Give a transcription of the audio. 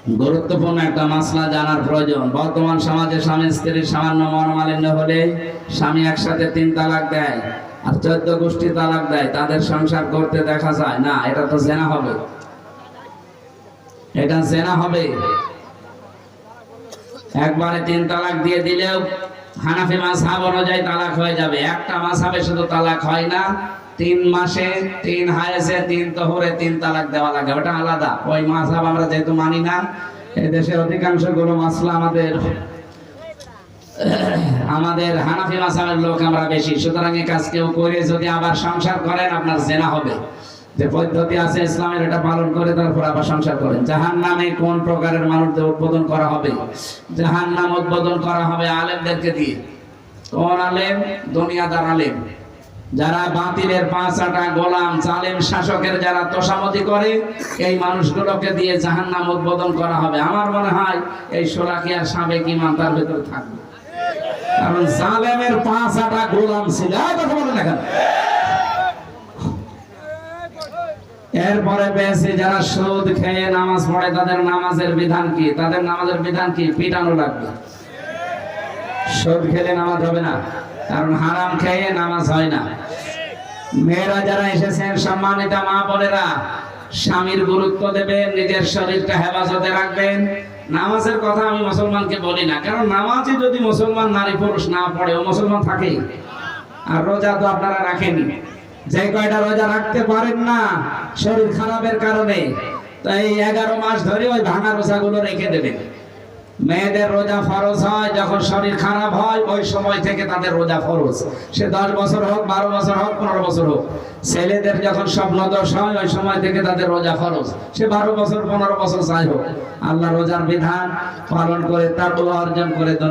গুরুত্বপূর্ণ একটা মাসলা জানার প্রয়োজন। বর্তমান সমাজে স্বামী স্ত্রীর সামান্য মনোমালিন্য হলে স্বামী একসাথে 3 তালাক দেয় আর 14 গোষ্ঠী তালাক দেয়, তাদের সংসার করতে দেখা যায় না। এটা তো জেনা হবে, এটা জেনা হবে। একবারে 3 তালাক দিয়ে দিলেও হানাফি মাযহাব অনুযায়ী তালাক হয়ে যাবে। একটা মাযহাবে শুধু তালাক হয় না, 3 মাসে 3 হায়েজে 3 তোহরে 3 তালাক দেওয়া লাগে, ওটা আলাদা। ওই মাযহাব আমরা যেহেতু মানি না, এই দেশের অধিকাংশ গুলো মাসলা আমাদের হানাফি মাযহাবের লোক আমরা বেশি, সুতরাং এই কাজ কেউ করে যদি আবার সংসার করেন আপনার জেনা হবে। যে পদ্ধতি আছে ইসলামের, এটা পালন করে তারপর আবার সংসার করেন। জাহান্নামে কোন প্রকারের মানুষদের উদ্বোধন করা হবে? জাহান্নাম উদ্বোধন করা হবে আলেমদেরকে দিয়ে। কোন আলেম? দুনিয়াদার আলেম, যারা বাতিলের 5 আটা গোলাম জালেম শাসকের যারা তোষামতি করে, এই মানুষগুলোকে দিয়ে জাহান্নাম উদ্বোধন করা হবে। আমার মনে হয় এই শোলাকিয়ার সাবেক ইমাম তার ভেতরে থাকবে, কারণ জালেমের 5 আটা গোলাম ছিল। কথা বলেন না কেন? এরপরে পেয়েছে যারা সুদ খেয়ে নামাজ পড়ে, তাদের নামাজের বিধান কি? তাদের নামাজের বিধান কি? পিটানো লাগবে। সুদ খেলে নামাজ হবে না, কারণ হারাম খেয়ে নামাজ হয় না। মেয়েরা যারা এসেছেন, সম্মানিত মা বোনেরা, স্বামীর গুরুত্ব দেবেন, নিজের শরীরটা হেফাজতে রাখবেন। নামাজের কথা আমি মুসলমানকে বলি না, কারণ নামাজে যদি মুসলমান নারী পুরুষ না পড়ে, ও মুসলমান থাকেই। আর রোজা তো আপনারা রাখেনি, যে কয়টা রোজা রাখতে পারেন না শরীর খারাপের কারণে, তাই 11 মাস ধরে ওই ভাঙা রোজাগুলো রেখে দেবেন। মেয়েদের রোজা ফরজ হয় যখন শরীর খারাপ হয়, ওই সময় থেকে তাদের রোজা ফরজ। সে 10 বছর হোক, 12 বছর হোক, 15 বছর হোক। ছেলেদের যখন স্বপ্নদোষ হয়, ওই সময় থেকে তাদের রোজা ফরজ। সে 12 বছর, 15 বছর যাই হোক, আল্লাহ রোজার বিধান পালন করে তার অর্জন করে